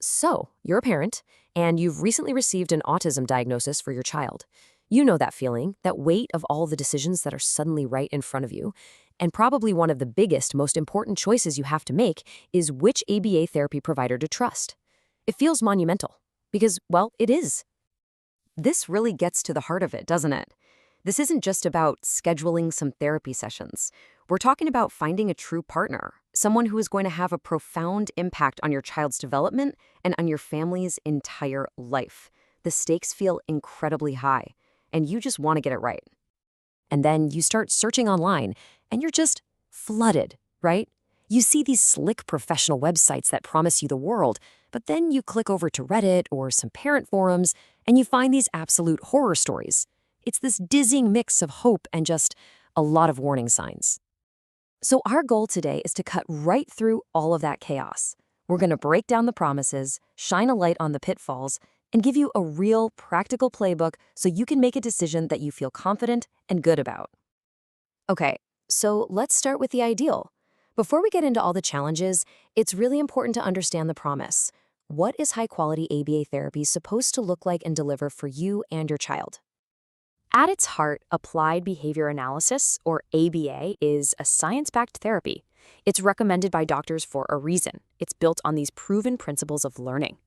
So, you're a parent, and you've recently received an autism diagnosis for your child. You know that feeling, that weight of all the decisions that are suddenly right in front of you. And probably one of the biggest, most important choices you have to make is which ABA therapy provider to trust. It feels monumental, because, well, it is. This really gets to the heart of it, doesn't it? This isn't just about scheduling some therapy sessions. We're talking about finding a true partner, someone who is going to have a profound impact on your child's development and on your family's entire life. The stakes feel incredibly high, and you just want to get it right. And then you start searching online, and you're just flooded, right? You see these slick professional websites that promise you the world, but then you click over to Reddit or some parent forums, and you find these absolute horror stories. It's this dizzying mix of hope and just a lot of warning signs. So our goal today is to cut right through all of that chaos. We're going to break down the promises, shine a light on the pitfalls, and give you a real, practical playbook so you can make a decision that you feel confident and good about. Okay, so let's start with the ideal. Before we get into all the challenges, it's really important to understand the promise. What is high-quality ABA therapy supposed to look like and deliver for you and your child? At its heart, applied behavior analysis, or ABA, is a science-backed therapy. It's recommended by doctors for a reason. It's built on these proven principles of learning.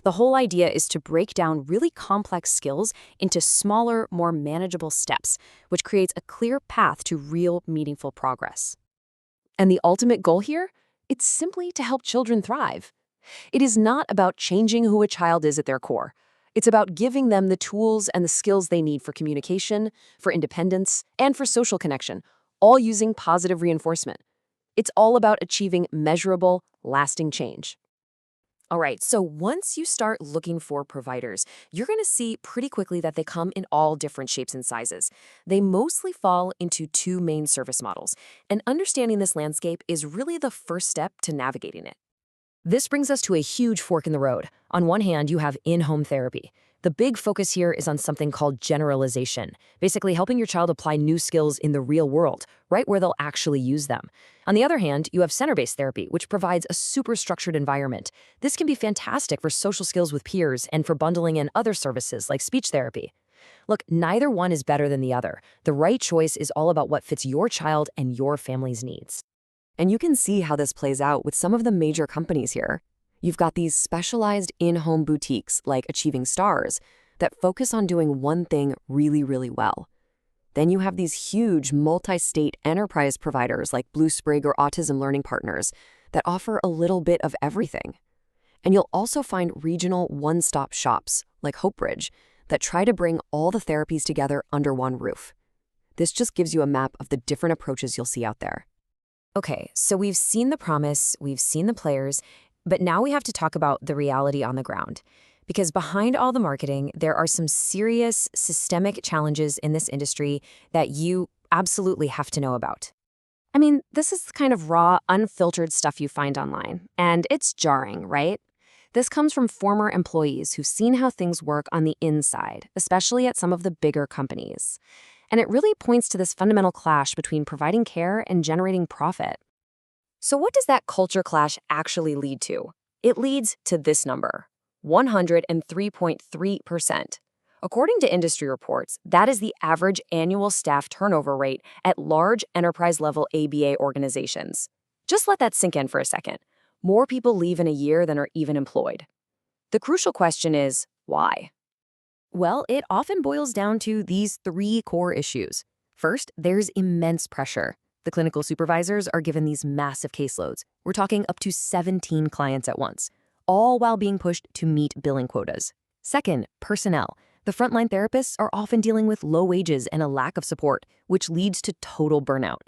The whole idea is to break down really complex skills into smaller, more manageable steps, which creates a clear path to real, meaningful progress. And the ultimate goal here? It's simply to help children thrive. It is not about changing who a child is at their core. It's about giving them the tools and the skills they need for communication, for independence, and for social connection, all using positive reinforcement. It's all about achieving measurable, lasting change. All right, so once you start looking for providers, you're going to see pretty quickly that they come in all different shapes and sizes. They mostly fall into two main service models, and understanding this landscape is really the first step to navigating it. This brings us to a huge fork in the road. On one hand, you have in-home therapy. The big focus here is on something called generalization, basically helping your child apply new skills in the real world, right where they'll actually use them. On the other hand, you have center-based therapy, which provides a super structured environment. This can be fantastic for social skills with peers and for bundling in other services like speech therapy. Look, neither one is better than the other. The right choice is all about what fits your child and your family's needs. And you can see how this plays out with some of the major companies here. You've got these specialized in-home boutiques like Achieving Stars that focus on doing one thing really, really well. Then you have these huge multi-state enterprise providers like Blue Sprig or Autism Learning Partners that offer a little bit of everything. And you'll also find regional one-stop shops like Hopebridge that try to bring all the therapies together under one roof. This just gives you a map of the different approaches you'll see out there. Okay, so we've seen the promise, we've seen the players, but now we have to talk about the reality on the ground. Because behind all the marketing, there are some serious systemic challenges in this industry that you absolutely have to know about. I mean, this is the kind of raw, unfiltered stuff you find online, and it's jarring, right? This comes from former employees who've seen how things work on the inside, especially at some of the bigger companies. And it really points to this fundamental clash between providing care and generating profit. So what does that culture clash actually lead to? It leads to this number, 103.3%. According to industry reports, that is the average annual staff turnover rate at large enterprise-level ABA organizations. Just let that sink in for a second. More people leave in a year than are even employed. The crucial question is, why? Well, it often boils down to these three core issues. First, there's immense pressure. The clinical supervisors are given these massive caseloads. We're talking up to 17 clients at once, all while being pushed to meet billing quotas. Second, personnel. The frontline therapists are often dealing with low wages and a lack of support, which leads to total burnout.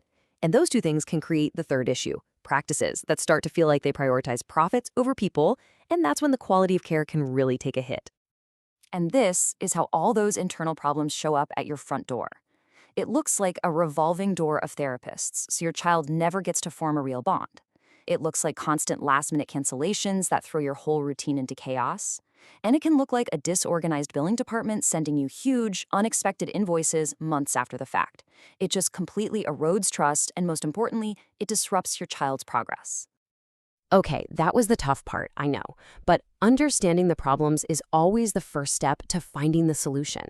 And those two things can create the third issue, practices that start to feel like they prioritize profits over people, and that's when the quality of care can really take a hit. And this is how all those internal problems show up at your front door. It looks like a revolving door of therapists, so your child never gets to form a real bond. It looks like constant last-minute cancellations that throw your whole routine into chaos. And it can look like a disorganized billing department sending you huge, unexpected invoices months after the fact. It just completely erodes trust, and most importantly, it disrupts your child's progress. Okay, that was the tough part, I know. But understanding the problems is always the first step to finding the solution.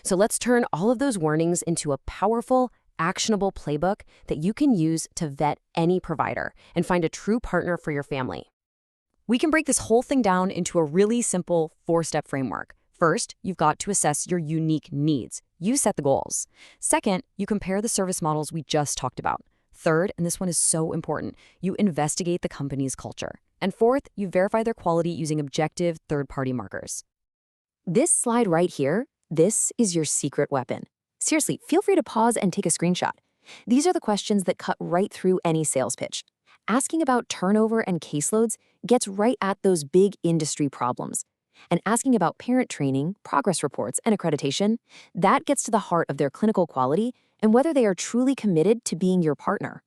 So let's turn all of those warnings into a powerful, actionable playbook that you can use to vet any provider and find a true partner for your family. We can break this whole thing down into a really simple 4-step framework. First, you've got to assess your unique needs. You set the goals. Second, you compare the service models we just talked about. Third, and this one is so important, you investigate the company's culture. And fourth, you verify their quality using objective third-party markers. This slide right here, this is your secret weapon. Seriously, feel free to pause and take a screenshot. These are the questions that cut right through any sales pitch. Asking about turnover and caseloads gets right at those big industry problems. And asking about parent training, progress reports, and accreditation, that gets to the heart of their clinical quality and whether they are truly committed to being your partner.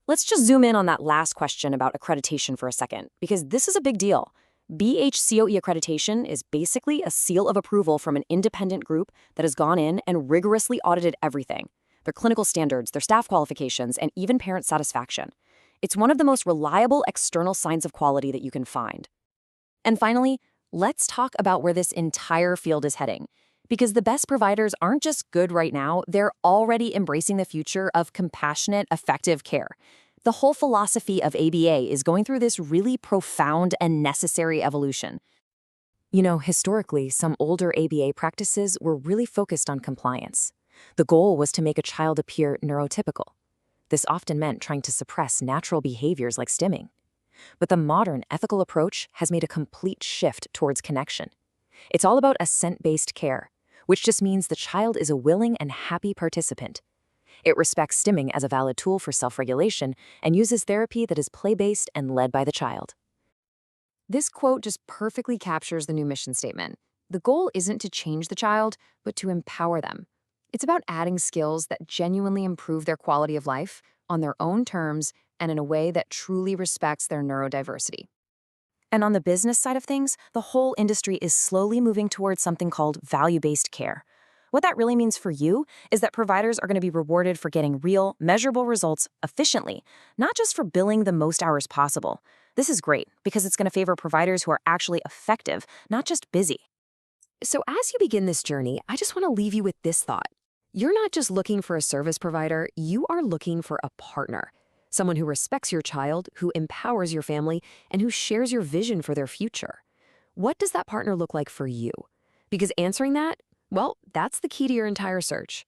Let's just zoom in on that last question about accreditation for a second, because this is a big deal. BHCOE accreditation is basically a seal of approval from an independent group that has gone in and rigorously audited everything: their clinical standards, their staff qualifications, and even parent satisfaction. It's one of the most reliable external signs of quality that you can find. And finally, let's talk about where this entire field is heading. Because the best providers aren't just good right now, they're already embracing the future of compassionate, effective care. The whole philosophy of ABA is going through this really profound and necessary evolution. You know, historically, some older ABA practices were really focused on compliance. The goal was to make a child appear neurotypical. This often meant trying to suppress natural behaviors like stimming. But the modern ethical approach has made a complete shift towards connection. It's all about assent-based care, which just means the child is a willing and happy participant. It respects stimming as a valid tool for self-regulation and uses therapy that is play-based and led by the child. This quote just perfectly captures the new mission statement. The goal isn't to change the child, but to empower them. It's about adding skills that genuinely improve their quality of life on their own terms and in a way that truly respects their neurodiversity. And on the business side of things, the whole industry is slowly moving towards something called value-based care. What that really means for you is that providers are going to be rewarded for getting real, measurable results efficiently, not just for billing the most hours possible. This is great because it's going to favor providers who are actually effective, not just busy. So as you begin this journey, I just want to leave you with this thought. You're not just looking for a service provider, you are looking for a partner. Someone who respects your child, who empowers your family, and who shares your vision for their future. What does that partner look like for you? Because answering that, well, that's the key to your entire search.